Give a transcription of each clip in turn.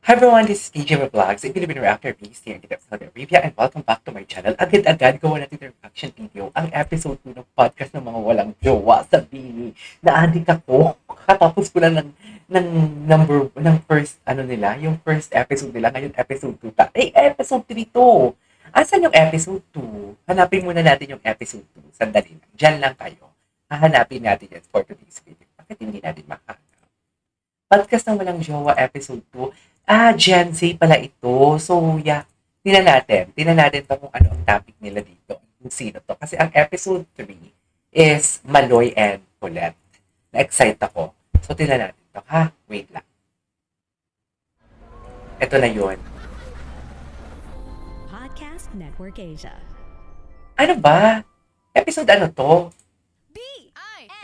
Hi everyone, this is DJ Vlogs, a Filipino reactor based here in Saudi Arabia, and welcome back to my channel. Agad-agad gawa natin yung reaction video, ang episode 2 ng podcast ng mga walang jowa sa Bini. Na-addict ako, kakatapos ko lang ng first, yung first episode nila, ngayon episode 2 ta. Episode 3 to! Asan yung episode 2? Hanapin muna natin yung episode 2. Sandali lang. Diyan lang kayo. Hahanapin natin yan for today's video. Bakit hindi natin makahanap? Podcast ng walang jowa, episode 2. Gen Z pala ito. So, yeah. Tingnan natin to kung ano ang topic nila dito. Kung sino to. Kasi ang episode 3 is Maloy and Colette. Na-excite ako. So, tingnan natin to. Wait lang. Ito na yun. Podcast Network Asia. Ano ba? Episode ano to?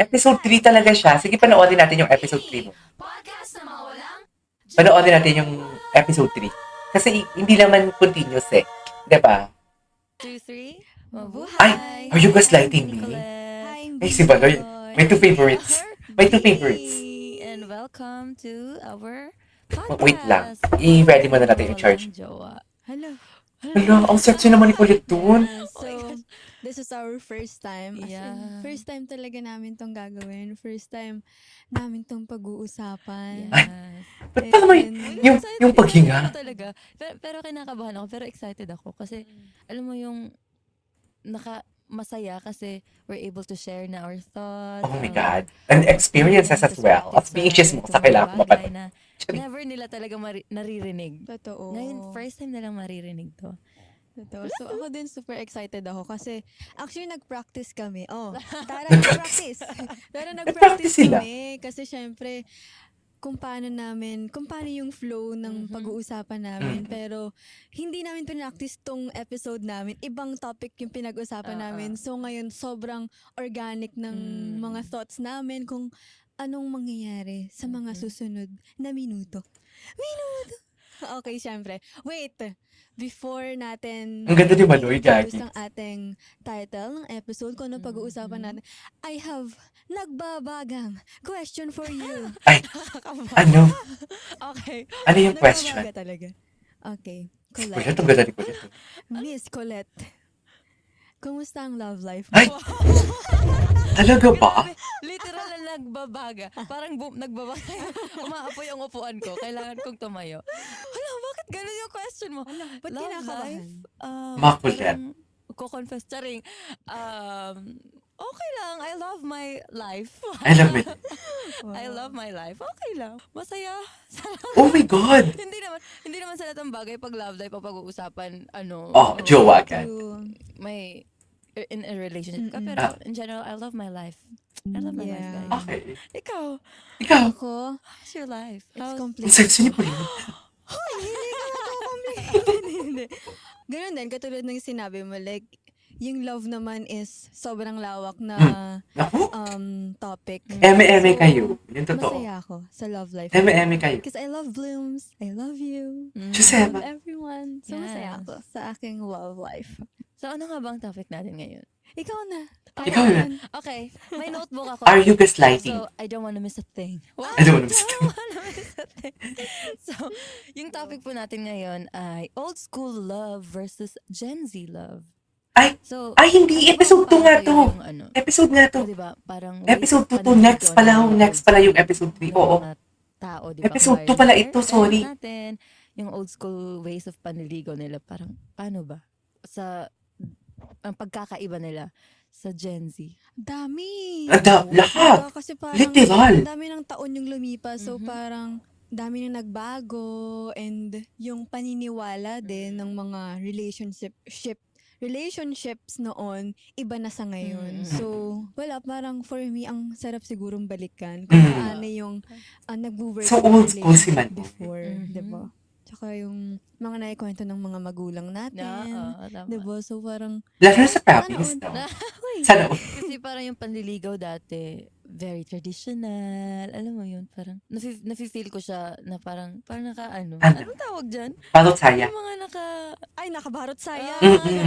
Episode 3 talaga siya. Sige, panoorin natin yung episode 3 mo. Podcast na mga walang Panoorin natin yung episode 3. Kasi hindi naman continuous eh. Diba? 2, 3. Mabuhay! Ay, are you gaslighting me? Hi, Ay, si Baloy. May two favorites. May two favorites. And welcome to our podcast. Wait lang. I-ready mo na natin yung charge. Jowa. Hello. Hala, ang sexy naman ni Colette dun. This is our first time. As in, Yeah. first time talaga namin tong gagawin. First time namin tong pag-uusapan. Yes. Ba't pa naman yung paghinga? Ako talaga. Pero kinakabahan ako. Pero excited ako. Kasi, alam mo yung masaya kasi we're able to share na our thoughts. Oh my God. And experiences as well. As beaches mo sa kailangan ko mapanood. na never nila talaga naririnig. Totoo. Ngayon, first time nilang maririnig to. Totoo. So ako din super excited ako kasi actually nag-practice kami. Nag-practice. Pero Nag-practice nag-practice sila? kami kasi syempre kung paano yung flow ng pag-uusapan namin. Pero hindi namin pinractice tong episode namin. Ibang topic yung pinag-usapan namin. So ngayon sobrang organic ng mga thoughts namin kung anong mangyayari sa mga susunod na minuto. Okay, syempre. Wait, before natin Ang ganda ni Maloy, introduce Gagi. ang ating title ng episode, kung ano pag-uusapan natin, I have nagbabagang question for you. Ay, ano? Okay. Ano yung question? Nagbabaga talaga. Okay, Colette, Colette. ang ganda ni Colette. Miss Colette, kumusta ang love life mo? Ay! Talaga ba? Literal na nagbabaga. Parang nagbabaga. Umaapoy ang upuan ko. Kailangan kong tumayo. Hala, bakit ganun yung question mo? Ba't Love kinakabahan? life? Makulit. Parang ko-confess, charing. Okay lang. I love my life. I love it. I love my life. Okay lang. Masaya. Oh my God! hindi naman sa lahat ng bagay pag love life o pag-uusapan, Jowa agad. may in a relationship ka. Pero in general, I love my life. I love my life, Yeah. guys. Okay. Ikaw, Ikaw, Ako, how's your life? it's ang complete. sexy ni Pauline. Hindi. Ganun din, katulad ng sinabi mo, like, yung love naman is sobrang lawak na Naku, topic. eme-eme So, kayo. Yung totoo. Masaya ako sa love life. Eme-eme kayo. Because I love blooms, I love you, I Josema. love everyone. So masaya Yes. ako sa aking love life. So, ano nga bang topic natin ngayon? Ikaw na. Ikaw na. Okay, may notebook ako. Are you gaslighting? So, I don't wanna miss a thing. I don't wanna miss a thing. wanna miss a thing. So, yung topic po natin ngayon ay old school love versus Gen Z love. Ay, So, hindi. ano Episode bang 2 nga payo to. yung ano? Episode nga to. O, diba, parang Episode 2 way of to. Next pananaligo pala. ng Next pala yung episode 3. ng Oo. mga tao, diba? Episode Kung 2 pala wireless ito, sorry. natin, yung old school ways of panliligo nila, parang, paano ba? Ang pagkakaiba nila sa Gen Z. Dami. Lahat. Diba? Kasi parang Literal. ang dami ng taon yung lumipas. So parang dami na nagbago and yung paniniwala din ng mga relationships noon, iba na sa ngayon. So, wala, parang for me, ang sarap sigurong balikan kung paano yung nag-work So, yung old school si relationship Manu. before, diba? Tsaka yung mga naikwento ng mga magulang natin. Tama. Diba? So, parang, Lalo na sa province, no? Sana all. Kasi parang yung panliligaw dati, very traditional. Alam mo yun, parang, nafe-feel ko siya na parang Ano? anong tawag dyan? Balot saya. Yung mga nakabarot saya.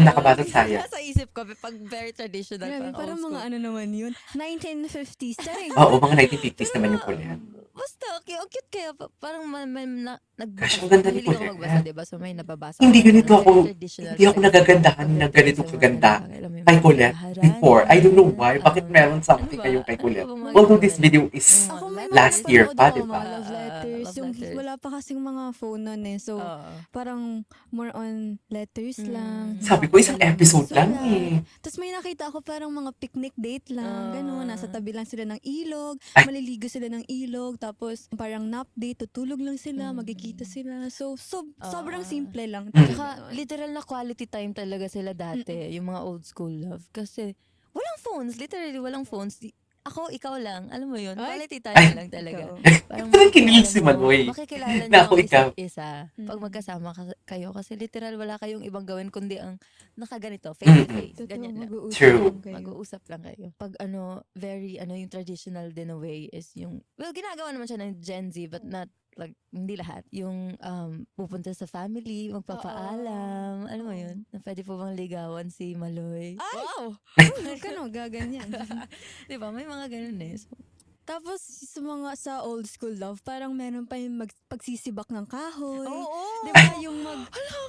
Nakabalot saya. Nasa isip ko, pag very traditional, Grabe, parang parang old mga school. ano naman yun. 1950s. Charing. Oo, mga 1950s naman yung Korean. Basta, ang cute kaya. Parang Gosh, ang ganda ni mahilig ako Colette. magbasa, diba? So may nababasa Hindi ako na ganito parang ako, very traditional hindi ako talaga. nagagandahan ng Pagdating ganito sa mga kaganda lalaki, alam mo yung kay mga Colette before. I don't know why. Bakit meron ano something ba? kayo kay Ano Colette? ba mga Although ganun? this video is Yung Ako may mga last year napanood pa, ako, diba? mga love letters. Love Yung letters. wala pa kasing mga phone nun eh. So, Oo. parang more on letters lang. Sabi ko, isang episode lang eh. Tapos may nakita ako parang mga picnic date lang. Ganun, nasa tabi lang sila ng ilog. Ay. Maliligo sila ng ilog. Tapos parang nap date, tutulog lang sila, magkikita sila. So, sobrang simple lang. Tsaka literal na quality time talaga sila dati, yung mga old school love. Kasi walang phones, literally walang phones. Ako, ikaw lang, alam mo yun, Ay. quality Ay. time lang talaga. Ikaw. Parang kinil si Manoy. Makikilala Na niyo ako ang ikaw. isa't isa pag magkasama kayo. Kasi literal wala kayong ibang gawin kundi ang nakaganito, face to face. Totoo, Ganyan lang. mag-uusap True. lang kayo. Mag-uusap lang kayo. Pag very, yung traditional din a way is yung, well, ginagawa naman siya ng Gen Z but not, like, hindi lahat. Yung pupunta sa family, magpapaalam. Alam mo yun? Na pwede po bang ligawan si Maloy? Wow! Huwag ka na, gaganyan. Diba? May mga ganun eh. So, Tapos sa old school love, parang meron pa yung pagsisibak ng kahoy. oo! Di ba yung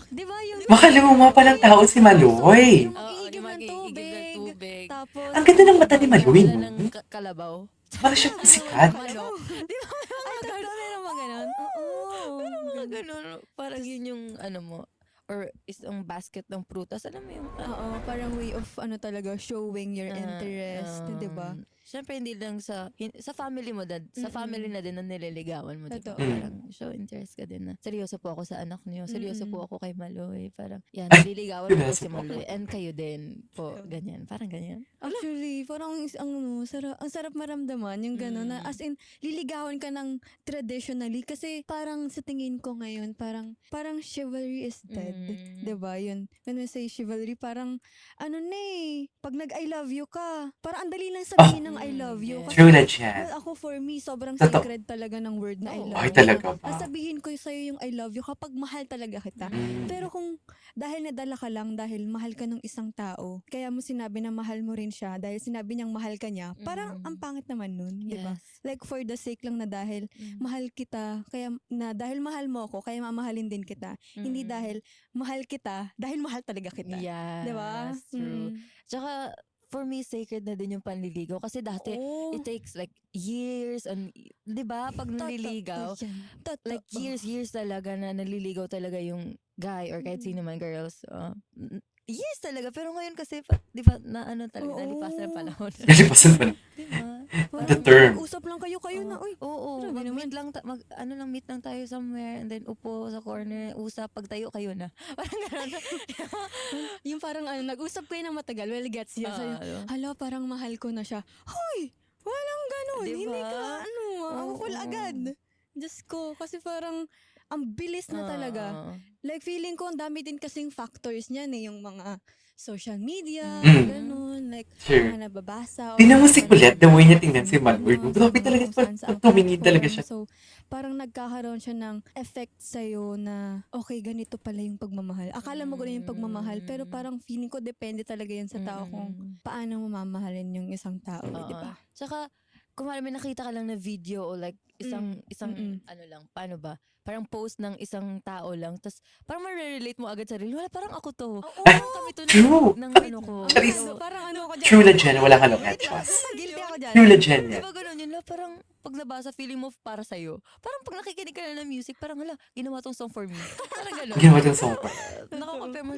di ba yung Makaluma palang tao si Maloy. Yung mag-iigib ng tubig. Tapos Ang ganda ng mata ni Maloy, Wala no? ng kalabaw. Parang siya sikat. Manok. Di ba? ay, totoo meron mga ganun. Oo. Mga ganun. Parang yun yung mo. Or isang basket ng prutas. Alam mo yung Oo, parang way of talaga showing your interest, di ba? Siyempre hindi lang sa family mo sa family na din na nililigawan mo, diba? Totoo. Parang show interest ka din na seryoso po ako sa anak niyo, seryoso po ako kay Maloy, parang yan, Ay, nililigawan ko po seryoso si po. Maloy and kayo din po, ganyan, parang ganyan. Actually, parang ang sarap maramdaman yung gano'n na as in liligawan ka ng traditionally kasi parang sa tingin ko ngayon parang chivalry is dead. 'Di ba? Yun. When we say chivalry, parang pag nag-I love you ka, parang ang dali lang sabihin ng I love you. yes. Kasi, True na siya. well, ako for me, sobrang Totoo. sacred talaga ng word na I Oo. love Ay, you. talaga ba? Nasabihin ko sa'yo yung I love you kapag mahal talaga kita. Pero kung dahil nadala ka lang dahil mahal ka ng isang tao, kaya mo sinabi na mahal mo rin siya dahil sinabi niyang mahal ka niya, parang ang pangit naman nun, di ba? Yes. Like for the sake lang na dahil mahal kita, dahil mahal mo ako, kaya mamahalin din kita. Hindi dahil mahal kita, dahil mahal talaga kita. Yes, Di ba? true. Tsaka, for me, sacred na din yung panliligaw. Kasi dati, Oo. it takes like years and, di ba, pag naliligaw, like years talaga na naliligaw talaga yung guy or kahit sino man girls. Years talaga. Pero ngayon kasi, di ba, talaga, nalipasan ang panahon. Nalipasan pa. Di ba? The term. Usap lang kayo na, uy. Oo, grabe mag-meet lang, meet lang tayo somewhere and then upo sa corner, usap, pagtayo kayo na. Parang gano'n. Yung parang nag-usap kayo ng matagal, well, gets you. Sabi, hala, parang mahal ko na siya. Hoy! Walang ganun. Diba? Hindi ka, ang full agad. Diyos ko, kasi parang, ang bilis na talaga. Like, feeling ko, ang dami din kasing factors niyan yung mga social media, ganun, like, Sure. mga nababasa. Tingnan mo si mga Colette, the way niya tingnan si mga Manward. Grabe talaga, kung saan-saang tumingin talaga platform. siya. So, parang nagkakaroon siya ng effect sa'yo na, okay, ganito pala yung pagmamahal. Akala mo ganun yung pagmamahal, pero parang feeling ko, depende talaga yan sa tao kung paano mo mamahalin yung isang tao, di ba? Tsaka, kung may nakita ka lang na video o like isang paano ba? Parang post ng isang tao lang, tas parang ma-relate mo agad sarili. Wala, parang ako to. Parang kami to true. ng ko. Charis. Parang ako dyan. True legend, wala ka lang etchos. Guilty ako dyan. True legend yan. Diba ganun yun? Parang pag nabasa, feeling mo para sa'yo. Parang pag nakikinig ka na ng music, parang ginawa tong song for me. Parang ganun. Ginawa tong song ko. Nakakompare mo,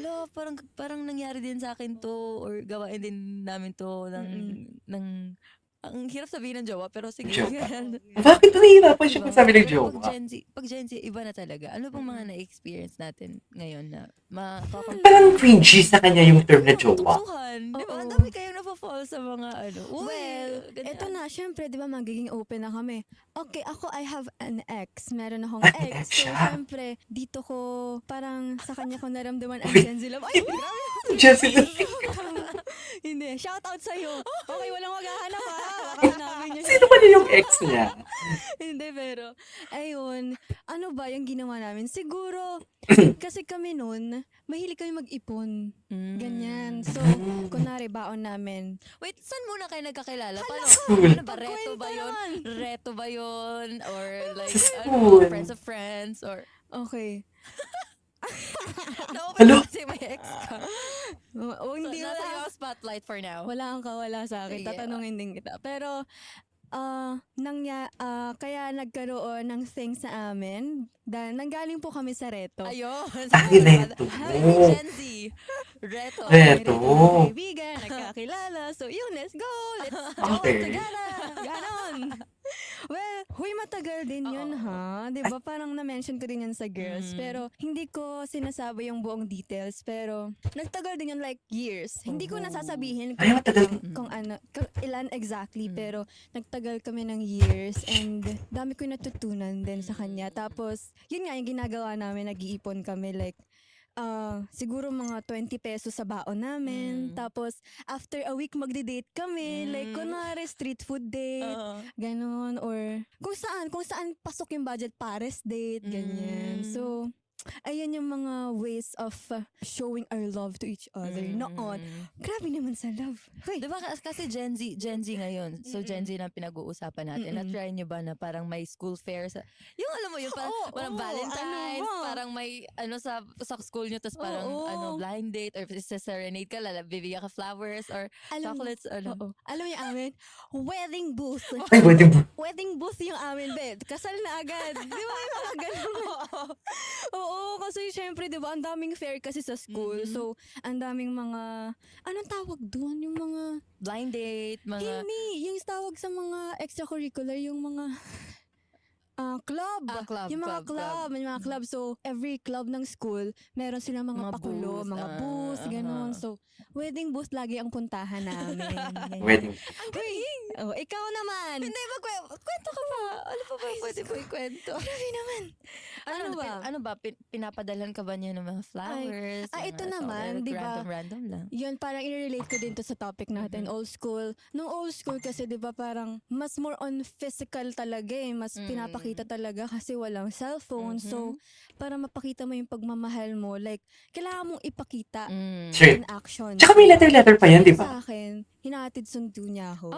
parang nangyari din sa akin to or gawain din namin to ng ang hirap sabihin ng jowa, pero sige. Jowa. Bakit nahihirapan siya Diba? kung sabi ng Pero jowa? pag Gen Z, iba na talaga. Ano bang mga na-experience natin ngayon na Parang cringy sa kanya yung term na jowa. tuksuhan? Di ba? Ang Oo. dami kayong napafall sa mga Well, eto na, syempre, di ba, magiging open na kami. Okay, ako, I have an ex. Meron akong Ay, ex. ex So, siya. syempre, dito ko, parang sa kanya ko naramdaman ang Wait. Gen Z love. Ay, grabe. Jessie, Hindi, shout out sa'yo. Okay, walang maghahanap ha. Baka hanapin niyo. sino ba na yung ex niya? Hindi, pero, ayun, ano ba yung ginawa namin? Siguro, kasi kami nun, mahilig kami mag-ipon. Ganyan. So, kunwari, baon namin. Wait, saan muna kayo nagkakilala? Paano? School. Ano ba? Reto ba yun? Reto ba yun? Or like, Sa school. friends of friends? Or, Okay. Hello? kasi may ex ka. Oh, So, hindi nasa wala. yung spotlight for now. Wala kang kawala sa akin. Sige. Tatanungin din kita. Pero, kaya nagkaroon ng thing sa amin. Dahil nanggaling po kami sa Reto. Ayun. Ay, Reto. Gen Z. Reto. Reto. Mga kaibigan, nagkakilala. So, yun, let's go. Let's go Okay. together. Ganon. Well, matagal din yun, ha? Di ba? Parang na-mention ko din yan sa girls. Pero, hindi ko sinasabi yung buong details. Pero, nagtagal din yun like years. Hindi ko nasasabihin Ay, matagal din. kung ilan exactly. Pero, nagtagal kami ng years. And, dami ko natutunan din sa kanya. Tapos, yun nga yung ginagawa namin. Nag-iipon kami like, siguro mga 20 pesos sa baon namin. Tapos, after a week, magde-date kami. Like, kunwari, street food date. Ganon. Or, kung saan pasok yung budget, pares date. Ganyan. So, ayan yung mga ways of showing our love to each other. Noon, grabe naman sa love. Hoy. Diba kasi Gen Z ngayon. So Gen Z na pinag-uusapan natin. Na-try nyo ba na parang may school fair sa... Yung alam mo yun, parang walang Valentine's, ano ba? parang may sa school nyo, tapos parang blind date, or serenade ka, bibigyan ka flowers, or chocolates, Alam niyo amin? Wedding booth. Ay, wedding booth. Wedding booth yung amin, bed. Kasal na agad. Di ba yung mga ganun? Oo, kasi syempre, di ba, ang daming fair kasi sa school. So, ang daming mga, anong tawag doon? Yung mga, blind date, mga... hindi, yung tawag sa mga extracurricular, yung mga, club. Club, Yung mga club. Yung mga club. So, every club ng school, meron silang mga pakulo, booths, mga booths, ganun. So, wedding booth lagi ang puntahan namin. Ganyan. Wedding. Ang galing! Oh, ikaw naman! Hindi, kwento ka pa. Ano pa ba pwede mo ikwento? Grabe naman! Ano ba? Pinapadalhan ka ba niya ng mga flowers? ito Mga naman, chocolate? di ba? Random lang. Yun, parang i-relate ko din to sa topic natin, old school. Nung old school kasi, di ba, parang mas more on physical talaga eh. Mas pinapakita talaga kasi walang cellphone. So, para mapakita mo yung pagmamahal mo, like, kailangan mong ipakita Sure. in action. Tsaka may letter-letter pa yan, di ba? Sa akin, hinahatid sundo niya ako.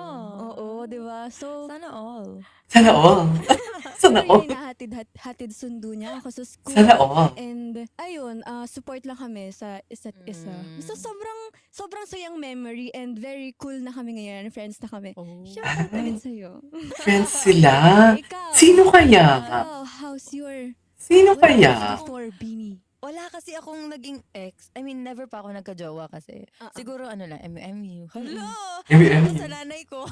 Oo, di ba? So, Sana all. Sana all. Sana pero all. yun, hatid sundo niya ako sa school. Sana all. And, ayun, support lang kami sa isa't isa. So, sobrang sayang memory and very cool na kami ngayon. Friends na kami. Shout out ulit sa'yo. Friends sila. Ikaw. Sino kaya? Oh, how's your Sino kaya? before, Beanie? Wala kasi akong naging ex. I mean, never pa ako nagka-jowa kasi. Siguro ano lang, MMU. Hello! MMU. Sa nanay ko.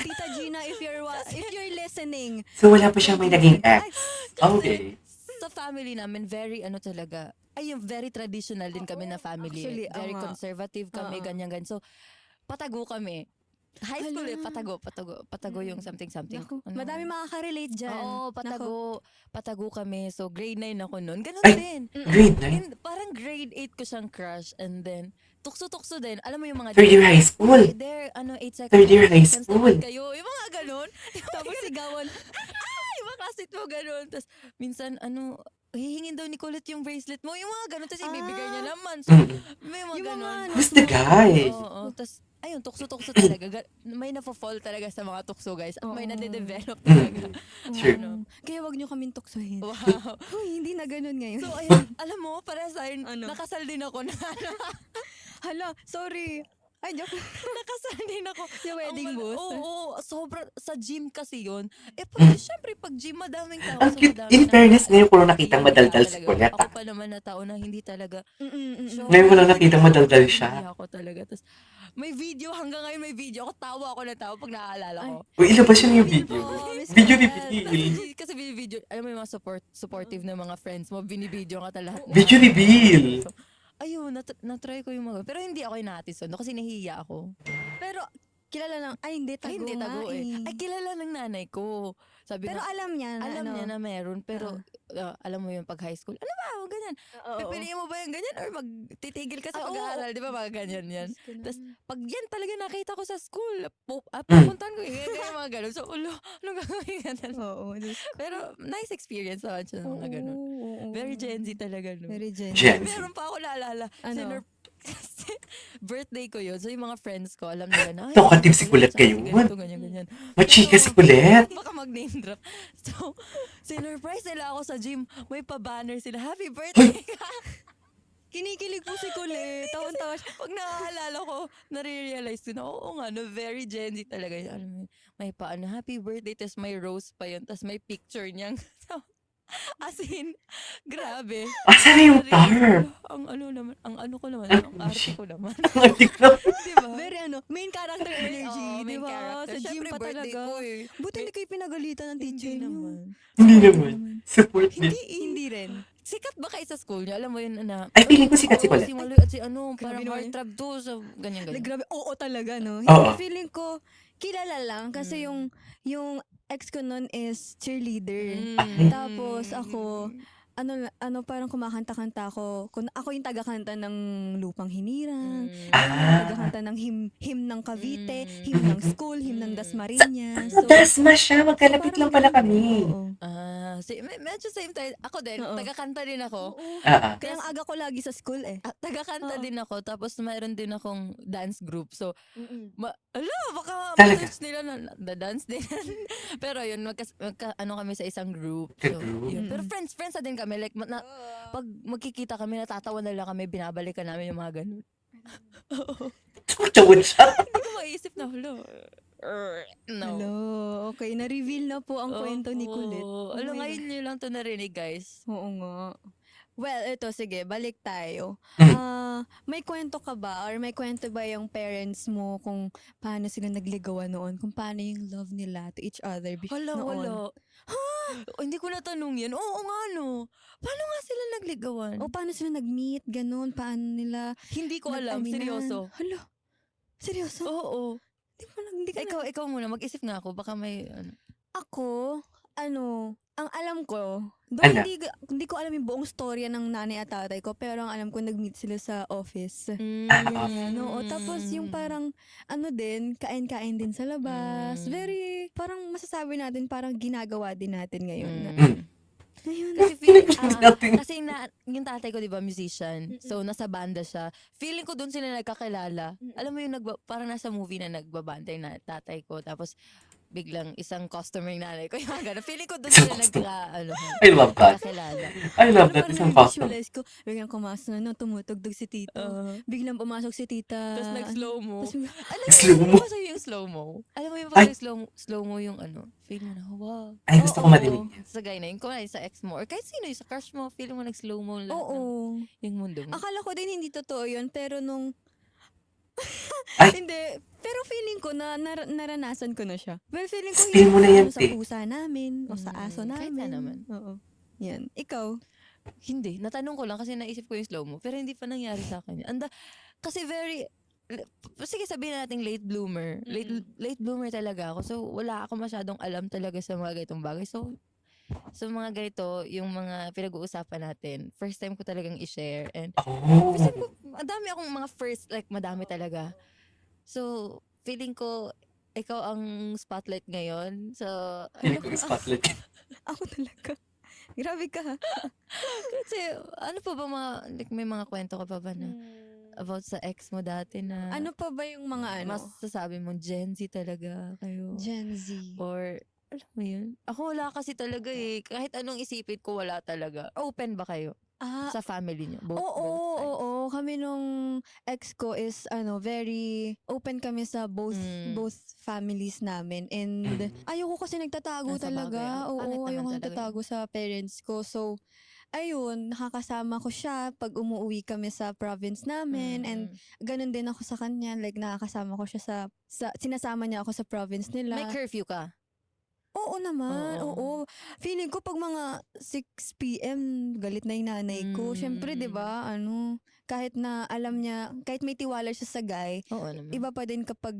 Tita Gina, if you're listening. So, wala pa siyang may naging ex. Okay. Sa family namin, very talaga. Yung very traditional din kami na family. Actually, Very conservative kami, ganyan-ganyan. So, patago kami. High school patago yung something-something. Naku, madami makaka-relate dyan. Oo, patago kami. So, grade 9 ako nun. Ganun Ay, din. grade 9? And parang grade 8 ko siyang crush, and then tukso-tukso din. Alam mo yung mga Third year high school. There, 8 seconds. Third year high 10 school. seconds kayo. Yung mga ganun. Tapos sigawan. Yung mga classmate mo ganun. Tapos minsan, hihingin daw ni Colette yung bracelet mo. Yung mga ganun. Tapos ibibigay niya naman. So, may mga Yung ganun. mga Who's the guy? Oo. Tapos, ayun, tukso-tukso talaga. May na-fall talaga sa mga tukso, guys. At may nade-develop talaga. Sure. Kaya wag nyo kaming tuksohin. Wow. Uy, hindi na ganun ngayon. So, ayun, alam mo, para sa akin, nakasal din ako na Hala, sorry. Ay, joke. nakasal din ako. Yung wedding booth. Oo, sobra. Sa gym kasi yun. Syempre, pag gym, madaming tao. Ang so cute. madaming In tao. fairness, ngayon ko lang nakitang Yun madaldal nga si talaga. Colette. Ako pa naman na tao na hindi talaga. So, Ngayon ko lang nakitang madaldal siya. Hindi ako talaga. Tapos, may video, hanggang ngayon may video. Tawa ako na tawa pag naaalala ko. Uy, ilabas yun yung video. Oh, Miss Video Colette. reveal. Kasi video, alam mo yung mga supportive na mga friends mo, binibideo ka lahat. Video reveal. Ayun, na-try ko yung mga, pero hindi ako inaati sundo kasi nahihiya ako. Pero, kilala lang, ay hindi, tago Ay, hindi nga tago eh. Ay, kilala ng nanay ko. Sabi Pero nga, alam niya na, alam niya na meron, pero alam mo yung pag high school, ano ba, ganyan. Pipiliin mo ba yung ganyan or magtitigil ka sa pag-aaral, di ba, mga ganyan yan. Tapos, pag yan talaga nakita ko sa school, pupuntahan ko, yung mga ganun. So, anong gagawin ganun? Oo. Pero, nice experience naman siya ng mga ganun. Very Gen Z talaga, no? Very Gen. Gen Z. Meron pa ako naalala. Ano? birthday ko yun. So, yung mga friends ko, alam nila na, Naku, team si Kulit tsaka si kayo. ganito, ganyan. Machika si Kulit. Baka mag-name drop. So, sinurprise nila ako sa gym. May pa-banner sila. Happy birthday ka! Kinikilig po si Kulit. Tawan-tawa siya. Pag nakaalala ko, nare-realize ko na, oo nga, no, very Gen Z talaga. Alam mo, may happy birthday, tas may rose pa yun, tas may picture niyang. As in, grabe. Asan na yung Nare-realize tar? ko, ang ano naman, ang ano ko naman, ang arte ko naman. Ang adik na. Diba? Very main character energy, Oo, di main ba? character. Sa gym Syempre, pa birthday talaga. ko eh. Buti hindi kayo pinagalitan ng teacher Hindi niyo. naman. Hindi naman. Support din. Hindi rin. Sikat ba kayo sa school niyo? Alam mo yun na... Ay, feeling ko sikat si Oo, Colette. si Maloy at si ano, Grabe parang naman yun. heartthrob to. So, ganyan-ganyan. Grabe, oo talaga, no? Oo. Hindi, feeling ko, kilala lang kasi Mm. yung ex ko nun is cheerleader. Mm. Tapos ako, parang kumakanta-kanta ako. Ako yung tagakanta ng Lupang Hinirang. Mm. Ako yung Ah. tagakanta ng hymn ng Cavite, Mm. hymn ng school, hymn ng Mm. Dasmariñas. Dasma siya. Magkalapit lang pala kami. Oo. Medyo same time. Ako din, Oo. taga-kanta din ako. Oo. Ah, ah. Kaya ang aga ko lagi sa school eh. Taga-kanta Oo. din ako. Tapos mayroon din akong dance group. So, baka Talaga? ma-search nila na dance din. Pero yun, ano kami sa isang group. Ka-group? Yun. Pero friends na din kami. Like, pag magkikita kami, natatawa na lang kami, binabalikan namin yung mga ganun. Chawad siya. Hindi ko maisip na, no. Hello. Okay, na-reveal na po ang kwento ni Kulit. Oo. Oh Alam, my ngayon nyo lang to narinig, guys. Oo nga. Well, ito, sige, balik tayo. Mm. May kwento ka ba or may kwento ba yung parents mo kung paano sila nagligawan noon? Kung paano yung love nila to each other Wala, noon? wala. Hindi ko natanong yan. Oo nga, no. Paano nga sila nagligawan? O paano sila nag-meet, ganun, paano nila Hindi ko alam, nag-aminan? seryoso. Hala, seryoso? Oo. Hindi ka Ikaw muna, mag-isip nga ako. Baka may, ano. Ako, ang alam ko, Ano? hindi ko alam yung buong storya ng nanay at tatay ko, pero ang alam ko, nag-meet sila sa office. Ganyan, oo. Tapos yung parang, din, kain-kain din sa labas. Very, parang masasabi natin, parang ginagawa din natin ngayon. Ngayon, Kasi kasi yung tatay ko, di ba, musician. So, nasa banda siya. Feeling ko doon sila nagkakilala. Alam mo yung parang nasa movie na nagbabantay na tatay ko. Tapos, biglang isang customer yung nanay ko. Yung mga ganun. Feeling ko doon sila I love that. nagkakilala. I love that. Isang custom. visualize ko, biglang kumasok na, tumutugtog si tito. Biglang pumasok si tita. Tapos nag-slow-mo. Tapos Alam mo, Slow-mo. yung sa'yo yung slow-mo. Alam mo yung pag slow-mo yung feel mo na, wow. Ay, gusto ko Oo. madinig yan. Sa guy na yun, kung sa ex mo, or kahit sino yung sa crush mo, feel mo nag-slow-mo lahat Oo. yung mundo mo. Akala ko din hindi totoo yun, pero nung... Ay. Hindi. Pero feeling ko na naranasan ko na siya. Well, feeling ko Spill mo na yan, sa te. pusa namin o sa aso Kahit namin. saan naman. Oo. Yan. Ikaw? Hindi. Natanong ko lang kasi naisip ko yung slow-mo. Pero hindi pa nangyari sa akin. Kasi sige sabihin natin late bloomer. Late bloomer talaga ako. So, wala ako masyadong alam talaga sa mga ganitong bagay. So, mga ganito, yung mga pinag-uusapan natin, first time ko talagang i-share. And Oh. first time ko, madami akong mga first, like madami talaga. So, feeling ko, ikaw ang spotlight ngayon. So, Feeling ko yung spotlight. Ako talaga. Grabe ka ha. kasi, ano pa ba may mga kwento ka pa ba na about sa ex mo dati na Ano pa ba yung mga masasabi mong Gen Z talaga kayo? Gen Z. Or, alam mo yun? Ako wala kasi talaga eh. Kahit anong isipin ko, wala talaga. Open ba kayo? Sa family niyo? Both sides? Oo. Kami nung ex ko is very open kami sa both families namin. And ayoko kasi nagtatago Nasa talaga. bagay. Pangit Oo, naman ayoko talaga nagtatago sa parents ko. So, ayun, nakakasama ko siya pag umuwi kami sa province namin. And ganun din ako sa kanya. Like, nakakasama ko siya sinasama niya ako sa province nila. May curfew ka? Oo naman, oo. Feeling ko pag mga 6 p.m. galit na yung nanay ko. Siyempre, di ba, kahit na alam niya, kahit may tiwala siya sa guy, Oo naman. iba pa din kapag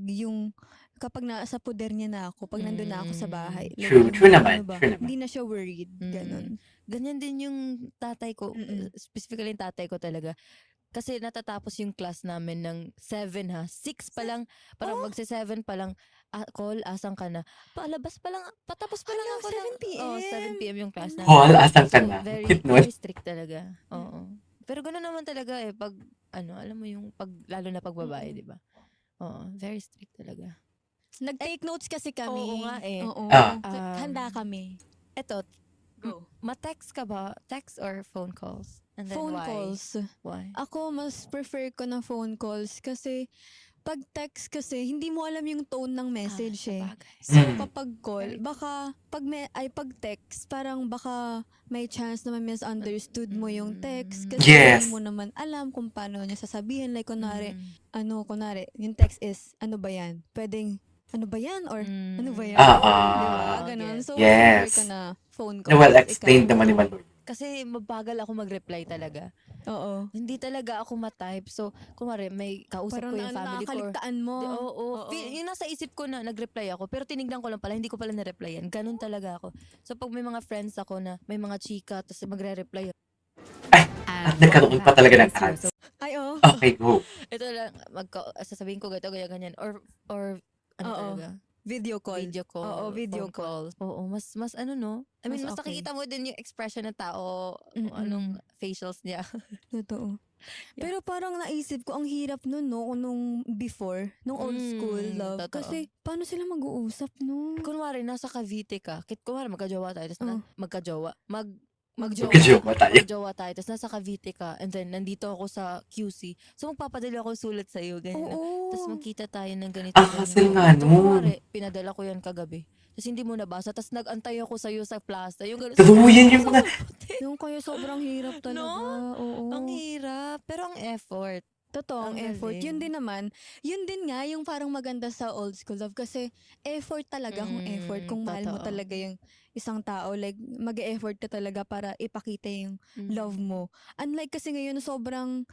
nasa poder niya na ako, pag nandun na ako sa bahay. Like, True. yung True ano naman. ba, True naman. Hindi na siya worried. Ganon. Ganyan din yung tatay ko. Specifically yung tatay ko talaga. Kasi natatapos yung class namin ng 7 ha. 6 pa lang, parang magsi-7 pa lang, call, asan ka na. Palabas pa lang, patapos pa lang Hala, ako 7 p.m. Oh, 7 p.m. yung class namin. Call, asan ka na? Very, Hit nun. very strict talaga. Oo. Pero gano'n naman talaga eh. Pag ano, alam mo yung lalo na pag babae, Mm. di ba? Oo, very strict talaga. Nag-take notes kasi kami. Oo nga eh. Oo. Ah. So, handa kami. Eto, Go. ma-text ka ba? Text or phone calls? And then Phone why? calls. Why? Ako, mas prefer ko na phone calls kasi pag text kasi, hindi mo alam yung tone ng message eh. Sabagay. So, Mm. kapag call, Very baka, pag text, parang baka may chance na misunderstood mo yung text kasi Yes. hindi mo naman alam kung paano niya sasabihin. Like, kunwari, Mm. kunwari, yung text is, ano ba yan? Pwedeng, ano ba yan? Or, Mm. ano ba yan? Ah, Di ba? ah. Ganon. Yes. So, Yes. prefer ko na phone Na calls. well explained Ikaw? naman ni Maloy. Kasi mabagal ako mag-reply talaga. Oo. Hindi talaga ako ma-type. So, kumari, may kausap Parang ko yung family ko. nakakaligtaan mo. Oo. Yung nasa isip ko na nag-reply ako, pero tinignan ko lang pala, hindi ko pala na-replyan. Ganun talaga ako. So, pag may mga friends ako na may mga chika, tapos magre-reply ako. Ay, at nagkaroon pa talaga ng ads. Ay, oo. Okay, go. Ito lang, sasabihin ko ganyan. Or ano Oo. talaga? Video call. Video call. Oo, video phone calls. Oo, mas ano no? I mean, Mas mas okay. nakikita mo din yung expression ng tao, Mm-mm. anong facials niya. Totoo. Yeah. Pero parang naisip ko, ang hirap nun, no? Nung before, nung old school love. Totoo. Kasi, paano sila mag-uusap, no? Kunwari, nasa Cavite ka. Kunwari, magkajowa tayo. Tapos magkajowa. Magjowa tayo. Magjowa tayo. Tapos nasa Cavite ka. And then, nandito ako sa QC. So, magpapadala ako sulat sa'yo. Ganyan. Oo. Tapos magkita tayo ng ganito. Ang hassle nga So, nun. kunwari, pinadala ko yan kagabi. Tapos hindi mo nabasa. Tapos nag-antay ako sa'yo sa plaza. Yung gano'n. Totoo yan yung mga... Yung kaya sobrang hirap talaga. Oo. Ang hirap. Pero ang effort. Totoo, ang Ang effort. galing. Yun din naman, yun din nga yung parang maganda sa old school love kasi effort talaga kung effort. Kung mahal mo Totoo. talaga yung isang tao, like mag-effort ka talaga para ipakita yung love mo. Unlike kasi ngayon, sobrang,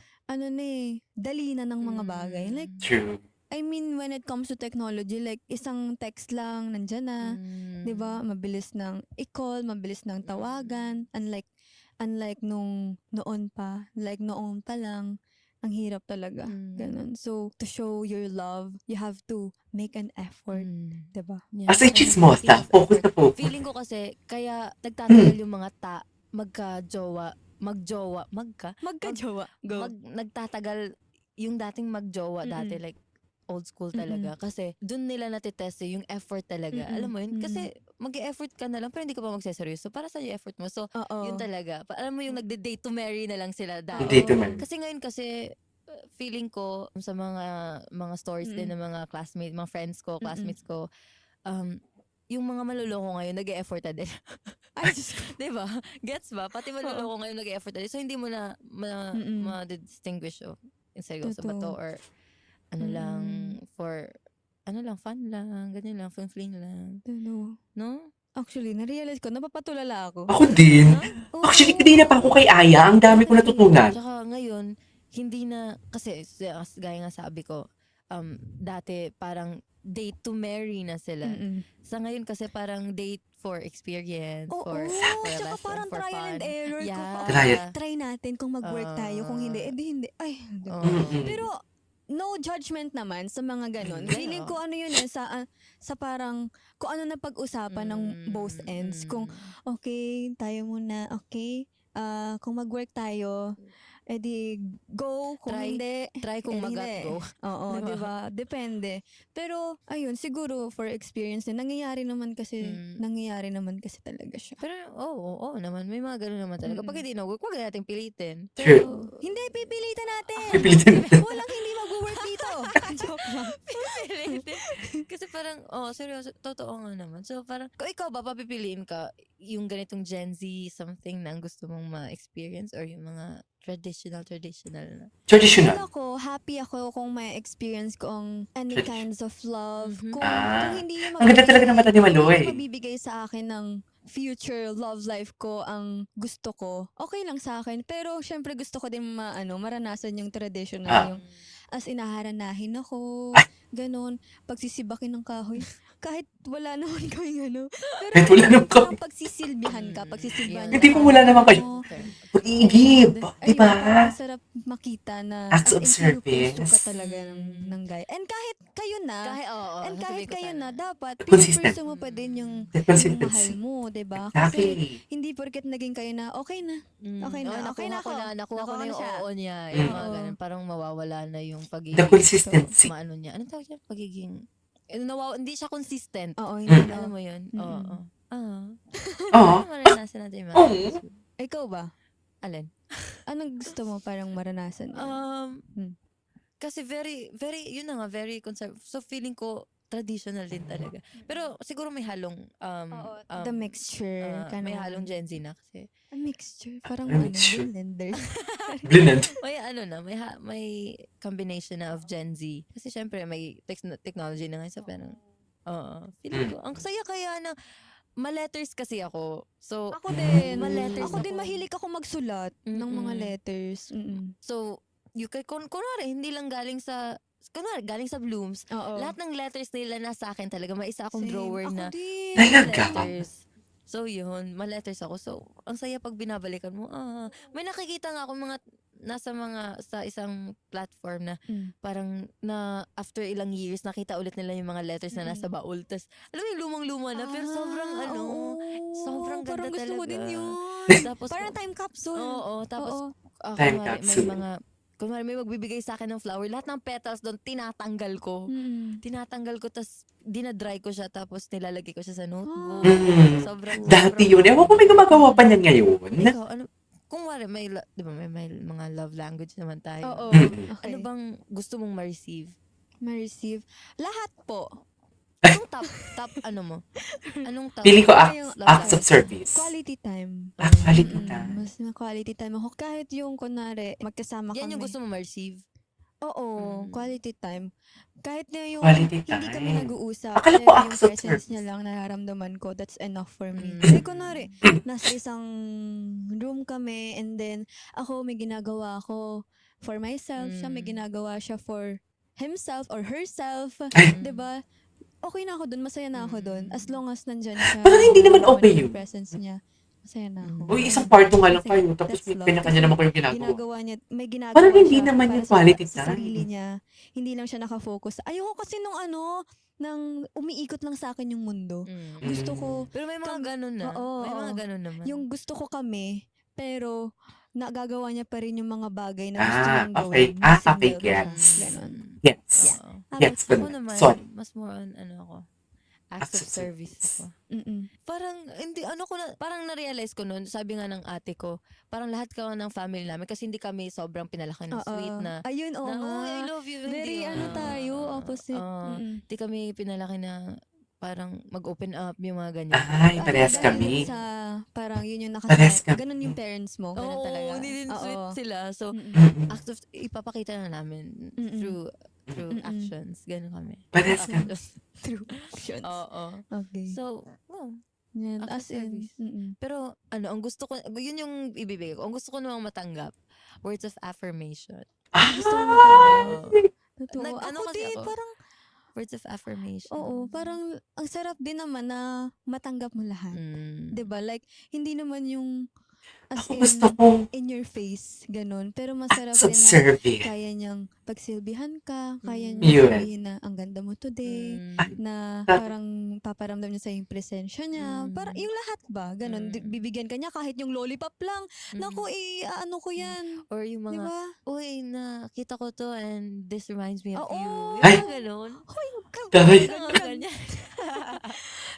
dali na ng mga bagay. Like, True. I mean, when it comes to technology, like, isang text lang, nandyan na. 'Di ba? Mabilis ng i-call, mabilis ng tawagan. Unlike noon pa lang, ang hirap talaga. Ganun. So, to show your love, you have to make an effort. 'Di ba? Yeah. As a chismosa, focus na focus. Feeling ko kasi, kaya nagtatagal yung mga magka-jowa, Magka-jowa. Go. nagtatagal yung dating magjowa dati, like, old school talaga. Kasi, dun nila natitest yung effort talaga. Alam mo yun? Kasi, mag-e-effort ka na lang, pero hindi ka pa magseseryoso. Para sa yung effort mo. So, Oo. yun talaga. Alam mo yung nagde-date to marry na lang sila dati. Date to marry. Kasi ngayon feeling ko sa mga stories din ng mga classmates, mga friends ko, classmates ko, yung mga maluloko ngayon, nag-e-effort na din. Ay, Diyos ko. Diba? Gets ba? Pati maluloko ngayon, nag-e-effort na din. So, hindi mo na ma-distinguish, yung seryoso ba to? Totoo. Or ano lang, for, fun lang, ganyan lang, fling lang. Ano? No? Actually, na-realize ko, napapatulala ako. Ako din. Oo. Actually, kanina pa ako kay Aya. Ang dami ko natutunan. Tsaka ngayon, hindi na, kasi gaya nga sabi ko, dati parang date to marry na sila. Sa ngayon kasi parang date for experience, Oo. for a Tsaka lesson, parang for trial fun. and error. Yeah. Try natin kung mag-work tayo. Kung hindi, hindi. Ay, di ba? Mm-mm. Pero, no judgment naman sa mga ganon. Hindi, Feeling ko ano yun sa parang, kung ano na pag-usapan ng both ends. Kung, okay, tayo muna, okay, kung mag-work tayo, edi go, kung hindi, Try kung edi mag-at hindi. go. Oo, Diba? diba? Depende. Pero, ayun, siguro for experience din, nangyayari naman kasi talaga siya. Pero, oo naman. May mga ganun naman talaga. Pag hindi na-work, wag natin pilitin. True. Pero, Hindi, pipilitan natin! Pipilitin natin. Walang hindi mag-work dito! Joke lang. pilitin. Kasi parang, seryoso, totoo nga naman. So, parang, kung ikaw ba, papipiliin ka yung ganitong Gen Z something na ang gusto mong ma-experience or yung mga traditional na? Traditional. Ako, happy ako kung may experience ko ang any kinds of love. Kung hindi yung Ang ganda talaga ng mata ni Maloy. Kung mabibigay sa akin ng future love life ko ang gusto ko, okay lang sa akin. Pero syempre gusto ko din maranasan yung traditional, yung as inaharanahin ako, ganun, pagsisibakin ng kahoy. kahit wala naman kaming ano. Pero Kahit wala naman kami. pagsisilbihan ka, pagsisilbihan Hindi po wala naman kayo. Oo. Pag-iigib, di Ayun, ba? parang masarap makita na Acts as of in pinupursue service. ka talaga ng guy. And kahit kayo na, Kahit kahit kayo na, dapat Consistent. pinupursue mo pa din yung The mahal consistency. mo, 'di ba? Kasi Exactly. hindi porket naging kayo na, okay na. Okay na, okay na ako. Nakuha ko Nakuha na ko yung siya. oo niya. Mm. Yung mga Oo. ganun. Parang mawawala na yung The pagiging, consistency. maano niya. Anong tawag niya? Pagiging, hindi siya consistent. Oo, hindi Mm. na. Alam mo yun? Mm-mm. Oo. Ah. Oo. Ano maranasan natin yung mga Oo. episode? Ikaw ba? Alin? Anong gusto mo parang maranasan? Hmm. Kasi very, very, yun na nga, very conservative. So feeling ko, traditional din talaga. Pero siguro may halong, The mixture. may halong Gen Z na kasi. A mixture. Parang A mixture. blender. Blend. May may combination na of Gen Z. Kasi syempre may technology na ngayon sa parang, feeling ko, ang saya kaya na, ma-letters kasi ako. So, Ako din. Ma-letters Ako din ako. mahilig ako magsulat ng mga letters. So, kunwari, hindi lang galing sa Blooms. Oo. Lahat ng letters nila nasa akin talaga. May isa akong Same. drawer Ako na din. Talaga? letters. So, yun. Ma-letters ako. So, ang saya pag binabalikan mo. May nakikita nga ako sa isang platform na parang na after ilang years nakita ulit nila yung mga letters na nasa baul. Tas, alam mo yung lumang-luma na pero sobrang sobrang ganda parang gusto talaga. mo din yun. Tapos, Parang time capsule. Oo, tapos Oo. Time kunwari, capsule. kunwari may magbibigay sa akin ng flower, lahat ng petals doon tinatanggal ko. Tinatanggal ko tas dinadry ko siya tapos nilalagay ko siya sa notebook. Mm. Sobrang Dati yun. Ewan ko may gumagawa pa niyan ngayon. Ikaw, kung wari di ba may mga love language naman tayo. Oo. Mm. Okay. Ano bang gusto mong ma-receive? Ma-receive? Lahat po. Anong top ano mo? Anong top? Feeling ko love acts of language? service. Quality time. Quality Mm, time. Mas na quality time ako. Kahit yung kunwari, magkasama Yan kami. yung gusto mo ma-receive? Oo, quality time. Kahit na yung Quality hindi kami time. nag-uusap, Akala pero ko yung acts of presence service. niya lang nararamdaman ko, that's enough for me. Mm. Kasi kunwari, nasa isang room kami and then ako may ginagawa ako for myself, siya may ginagawa siya for himself or herself. Ay. 'Di ba? Okay na ako dun, masaya na ako dun. As long as nandyan siya. Parang hindi naman nararamdaman okay ko yun. yung presence niya. Masaya na ako. Uy, isang kwarto nga lang I think kayo. Tapos that's love. kanya-kanya Kasi naman kayong ginagawa. ginagawa niya, may ginagawa Parang hindi siya naman para yung quality sa time. sarili niya. Hindi lang siya nakafocus. Ayoko kasi nang umiikot lang sa akin yung mundo. Gusto ko, Pero may mga ganun na. Oo, May mga oo. ganun naman. yung gusto ko kami, pero nagagawa niya pa rin yung mga bagay na gusto niyang okay. gawin. nung Okay, single pa siya. gets. Ganon. Yes. Oo. Gets ko Ako na. naman, Sorry. mas more on, acts of service ako. Parang, parang na-realize ko noon, sabi nga ng ate ko, parang lahat ka ng family namin, kasi hindi kami sobrang pinalaki ng sweet na, Ayun, oo nga. "Oh, I love you." Very tayo, opposite. Hindi kami pinalaki na parang mag-open up, yung mga ganyan. Ay, parehas dahil kami. yun sa, parang yun yung Parehas kami. ganun yung parents mo. Ganun talaga. hindi din sweet Oo. sila. So, Mm-mm. acts of, ipapakita na namin through actions. Ganun kami. Parehas kami. True actions. Oo. Okay. So, Yan, acts as of in. service. Pero, ang gusto ko, yun yung ibibigay ko. Ang gusto ko namang matanggap, words of affirmation. Gusto mo matanggap. Totoo. Ano Ako kasi din, ako? parang, Words of affirmation. oo, parang, ang sarap din naman na matanggap mo lahat. Mm. 'Di ba? Like, hindi naman yung, as Ako in, gusto kong in your face, ganun. Pero masarap acts of din na service. kaya niyang pagsilbihan ka, kaya Yun. niyang sabihin na ang ganda mo today, Mm. na parang paparamdam niya sa yung presensya niya. Parang yung lahat ba, ganun. Bibigyan ka niya kahit yung lollipop lang. Naku, ano ko yan. Or yung Di mga, ba? uy, nakita ko to and this reminds me of Oo. you. Ay! Yung mga ganun. Taray. Mga ganyan.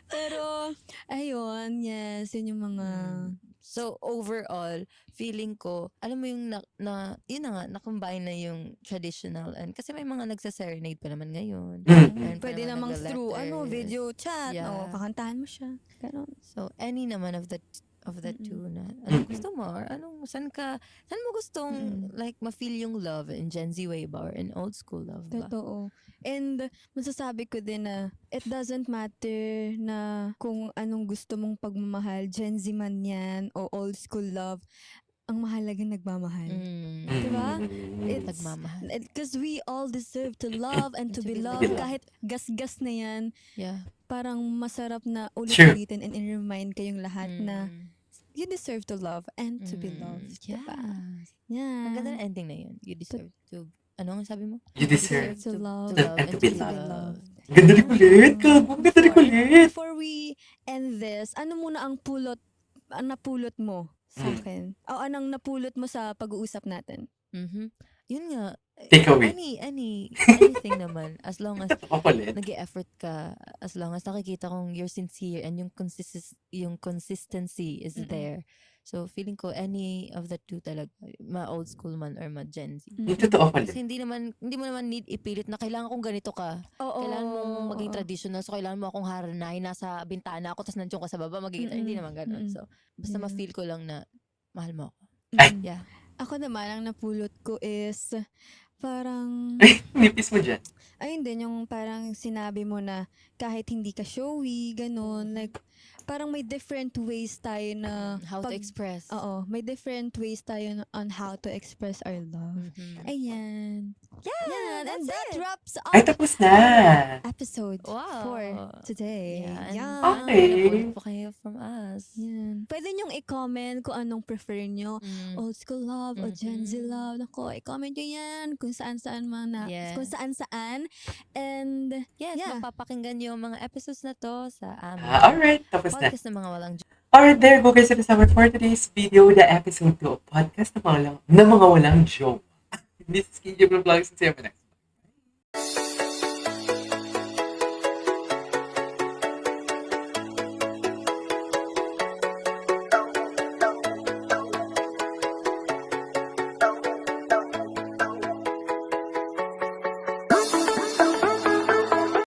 Pero, ayun, yes, yun yung mga, So, overall, feeling ko, alam mo yung yun na nga, na-combine na yung traditional and kasi may mga nagsa-serenade pa naman ngayon. Mm. Meron pa pwede naman namang through, nagla-letters. video chat, Yeah. o kakantahan mo siya. Ganun. So, any naman of the two na, gusto mo? Or saan mo gustong, like, ma-feel yung love in Gen Z way ba? Or in old school love ba? Totoo. And masasabi ko din na it doesn't matter na kung anong gusto mong pagmamahal, Gen Z man yan o old school love. ang mahalaga nagmamahal. Diba? It's- Nagmamahal. Because we all deserve to love and to be loved. loved. Kahit gas-gas na yan, Yeah. parang masarap na True. ulit-ulitin and i-remind kayong lahat na you deserve to love and to be loved. Yeah. Diba? Ang ganda Yeah. ng ending na yun. You deserve to, ano ang sabi mo? You deserve To love and to be loved. Ganda rin ulit. Gago, ang ganda rin ulit. Before we end this, ano muna ang napulot mo sa akin? O anong napulot mo sa pag-uusap natin? Yun nga. Takeaway. Anything naman. As long as Totoo ulit. nag-e-effort ka, as long as nakikita kong you're sincere and yung consistency is there. So, feeling ko any of the two talaga, ma-old school man or ma-Gen Z. Yung totoo ulit. Kasi hindi mo naman need ipilit na kailangan kong ganito ka. Oo. Kailangan mong maging traditional. So, kailangan mo akong haranay, nasa bintana ako, tapos nandiyan ka sa baba, magiging, hindi naman ganun. So, basta Yeah. ma-feel ko lang na mahal mo ako. Ay. Yeah. Ako naman, ang napulot ko is parang, Nipis mo dyan. ayun din, yung parang sinabi mo na kahit hindi ka showy, ganun, like, parang may different ways tayo na How to express. Oo, may different ways tayo on how to express our love. Ayan. Yan, and that wraps up Ay, tapos na. episode Wow. 4 today. Yeah. Yan. Okay. Napulot po kayo from us. Yan. Pwede nyong i-comment kung anong prefer nyo. Old school love o Gen Z love. Nako, i-comment nyo yan kung saan-saan Yes. kung saan-saan. And, Yes, yeah. mapapakinggan yung mga episodes na to sa aming Alright, tapos na. podcast ng mga walang Alright, there go guys. It is our for today's video, the episode 2 of podcast na mga walang joke. This is Kinji Vlogs and see you next.